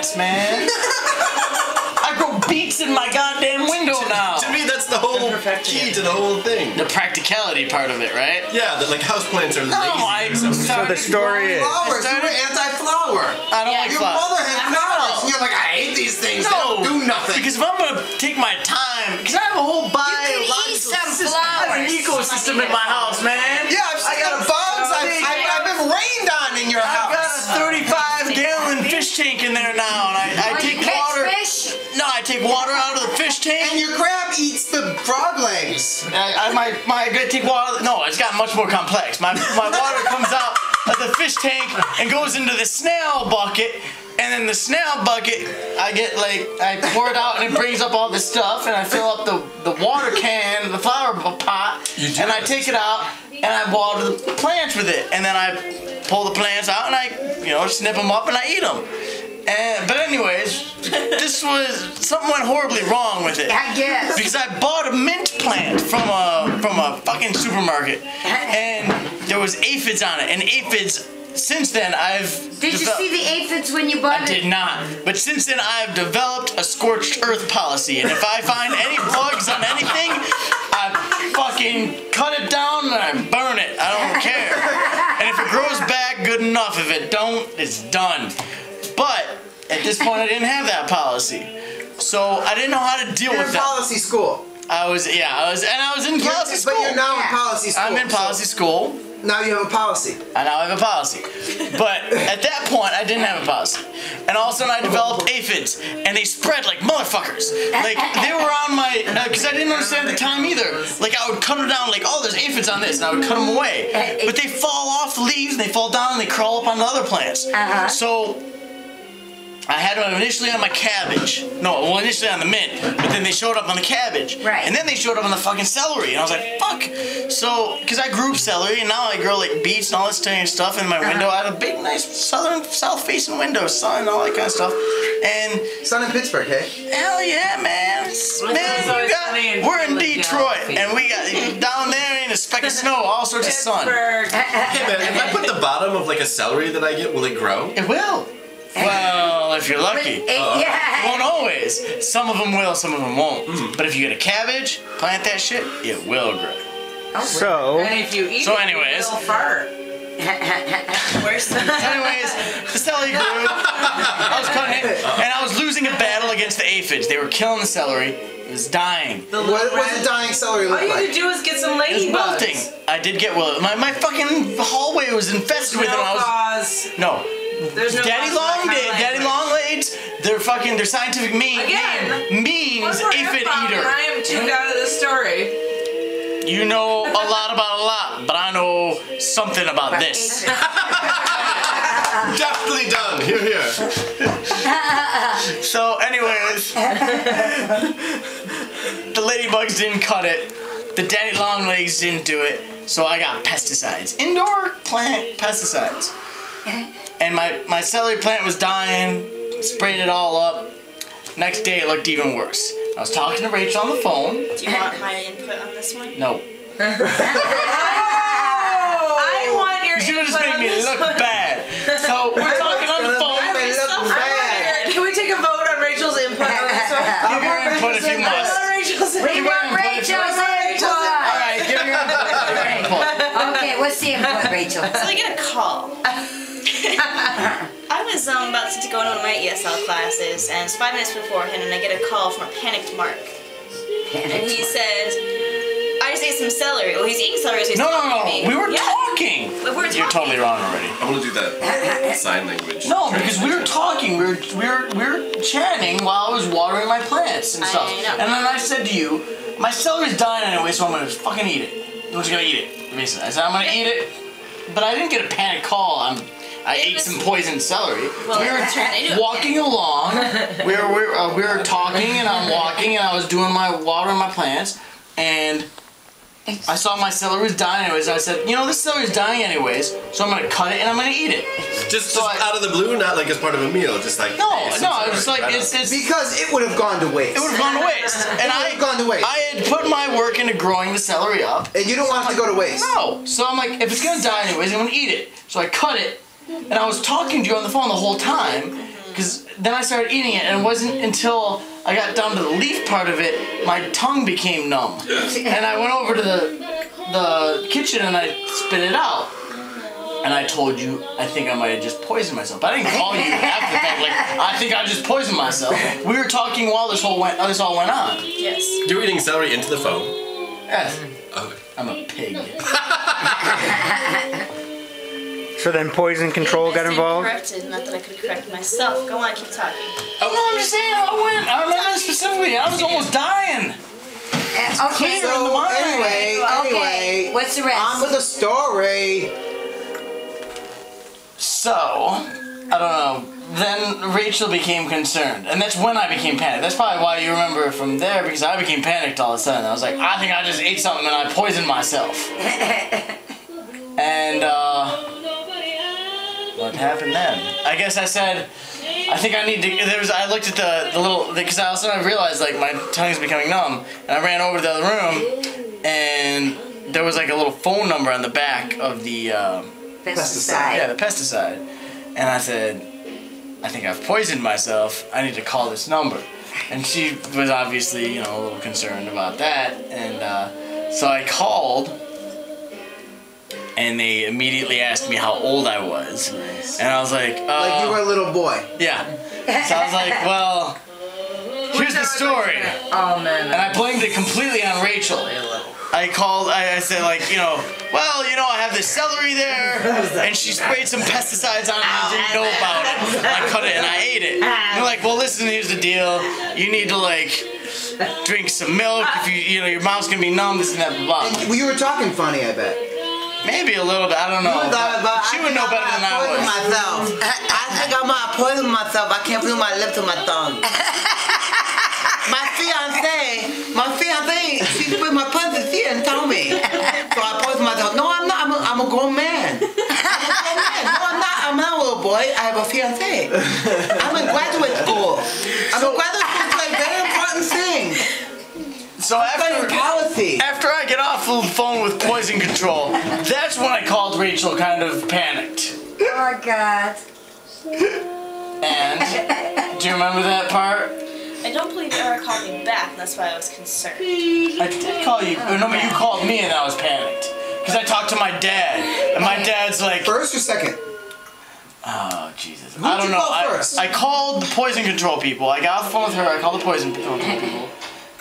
plants, man. I grow beets in my goddamn window now. To me, that's the whole key to the whole thing. The practicality part of it, right? Yeah, that like houseplants are lazy. So the story is... Flowers. You were anti-flower. I don't like Your flowers. mother had flowers, and you're like, I hate these things. They don't do nothing. Because if I'm gonna take my time, because I have a whole eat some system, I have an ecosystem in my house, man. Yeah, I got bugs. I've been rained on in your house. I've got a 35-gallon fish tank in there now, and I take water. Fish? No, I take water out of the fish tank. And your crab eats the frog legs. I gotta take water. No, it's got much more complex. My water comes out of the fish tank and goes into the snail bucket. And then the snail bucket, I pour it out and it brings up all this stuff, and I fill up the water can, the flower pot, and I take it out and I water the plants with it, and then I pull the plants out and I, snip them up and I eat them. But anyways, this was something went horribly wrong with it. I guess. Because I bought a mint plant from a fucking supermarket, and there was aphids on it, and aphids. Since then, Did you see the aphids when you bought it? I did not. But since then, I've developed a scorched earth policy. And if I find any bugs on anything, I fucking cut it down and I burn it. I don't care. And if it grows back, good enough. If it don't, it's done. But at this point, I didn't have that policy. So I didn't know how to deal with that. You're in policy school. I was in policy school. But you're now in policy school. I'm in policy school. Now you have a policy. I now have a policy. But at that point, I didn't have a policy. And all of a sudden, I developed aphids. And they spread like motherfuckers. Like, they were on my... Because I didn't understand at the time either. Like, I would cut them down like, oh, there's aphids on this. And I would cut them away. But they fall off the leaves, and they fall down, and they crawl up on the other plants. So... I had them initially on my cabbage. No, well, initially on the mint, but then they showed up on the cabbage. Right. And then they showed up on the fucking celery, and I was like, fuck. So, because I grew celery, and now I grow like beets and all this kind of stuff in my window. I had a big, nice south-facing window, sun, and all that kind of stuff. And Sun in Pittsburgh, hey? hell yeah, man. We're in Detroit, and we got down there ain't a speck of snow, all sorts of sun. Hey man, if I put the bottom of like a celery that I get, will it grow? It will. Well, if you're lucky. Yeah. It won't always. Some of them will, some of them won't. But if you get a cabbage, plant that shit, it will grow. So... And if you eat anyways, it, it'll fart. Anyways, the celery grew. I was cutting it, and I was losing a battle against the aphids. They were killing the celery. It was dying. What was the dying celery look All you like? had to do was get some It was ladybugs. wilting. I did get my fucking hallway was infested with them. No. There's no Daddy Longlegs, their scientific name means aphid eater. I am tuned out of this story. You know a lot about a lot, but I know something about this. Definitely done. Here. So, anyways, the ladybugs didn't cut it. The daddy longlegs didn't do it. So I got pesticides, indoor plant pesticides. And my celery plant was dying, sprayed it all up. Next day it looked even worse. I was talking to Rachel on the phone. Do you want my input on this one? No. I want your You should have just made me look bad. So we're talking on the phone. Can we take a vote on Rachel's input on this one? Give your input if you must. We want Rachel's input. Alright, give your input. Okay, what's the input, Rachel? So I get a call. I was about to go into one of my ESL classes, and it's 5 minutes beforehand, and I get a call from a panicked Mark. And he says, I just ate some celery. Well, he's eating celery, so he's talking to me. We were talking. But we're talking. You're totally wrong already. I want to do that sign language. No, because we were talking. We were chatting while I was watering my plants and stuff. I know. And then I said to you, my celery's dying anyway, so I'm gonna fucking eat it. I'm just gonna eat it. Basically, I said I'm gonna eat it, but I didn't get a panic call. I ate some poisoned celery. Well, we were walking along. We were talking, and I'm walking, and I was doing my watering my plants, and I saw my celery was dying anyways. And I said, you know, this celery is dying anyways, so I'm gonna cut it and I'm gonna eat it. Just out of the blue, not like as part of a meal, just like no, it was like it's because it would have gone to waste. It would have gone to waste, and I had put my work into growing the celery up, and you don't want it to go to waste. No, so I'm like, if it's gonna die anyways, I'm gonna eat it. So I cut it. And I was talking to you on the phone the whole time, because then I started eating it, and it wasn't until I got down to the leaf part of it, my tongue became numb. And I went over to the kitchen and I spit it out. And I told you, I think I might have just poisoned myself. But I didn't call you after that. Like, I think I just poisoned myself. We were talking while this all went on. Yes. You were eating celery into the phone. Yes. Okay. I'm a pig. So then poison control got involved? Corrected, not that I could correct myself. Go on, keep talking. Oh no, I'm just saying how it went. I remember specifically. I was almost dying. Okay. in the mind. Anyway, What's the rest? on with the story. So, I don't know. Then Rachel became concerned, and that's when I became panicked. That's probably why you remember it from there, because I became panicked all of a sudden. I was like, I think I just ate something and I poisoned myself. And what happened then? I guess I said, I think I need to. I looked at the little, because all of a sudden I realized like my tongue's becoming numb, and I ran over to the other room, and there was like a little phone number on the back of the Pesticide. yeah, the pesticide, and I said, I think I've poisoned myself. I need to call this number, and she was obviously a little concerned about that, and so I called. And they immediately asked me how old I was. And I was like, Like you were a little boy. yeah. So I was like, well, here's the story. Oh man. And I blamed it completely on Rachel. I called, I said like, well, I have this celery there, and she sprayed some pesticides on it and I didn't know about it. I cut it and I ate it. And they're like, well, listen, here's the deal. You need to like, drink some milk. If your mouth's gonna be numb, this and that, blah, blah. And you were talking funny, I bet. Maybe a little bit, I don't know. She would know better than I would. Myself. I think I might poison myself. I can't feel my lips or my tongue. My fiance, she put my pussy, she didn't tell me. So I poisoned myself. No, I'm not. I'm a grown man. No, I'm not. I'm not a little boy. I have a fiance. I'm in graduate school. I'm in graduate school. It's a very important thing. So after I get off the phone with poison control, that's when I called Rachel kind of panicked. Oh, God. And, do you remember that part? I don't believe Eric called me back, and that's why I was concerned. I did call you. No, but you called me and I was panicked. Because I talked to my dad, and my dad's like... First or second? Oh, Jesus. Who I don't did you know. call first? I called the poison control people. I got off the phone with her, I called the poison control people.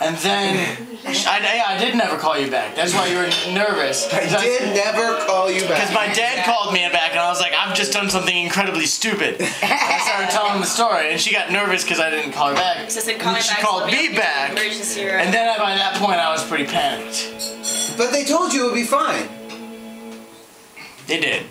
And then, I did never call you back. That's why you were nervous. I did never call you back. Because my dad called me back, and I was like, I've just done something incredibly stupid. I started telling him the story, and she got nervous because I didn't call her back. So I said, And call then me she back, called let me me know if back, there's an emergency or- and then by that point, I was pretty panicked. But they told you it would be fine. They did.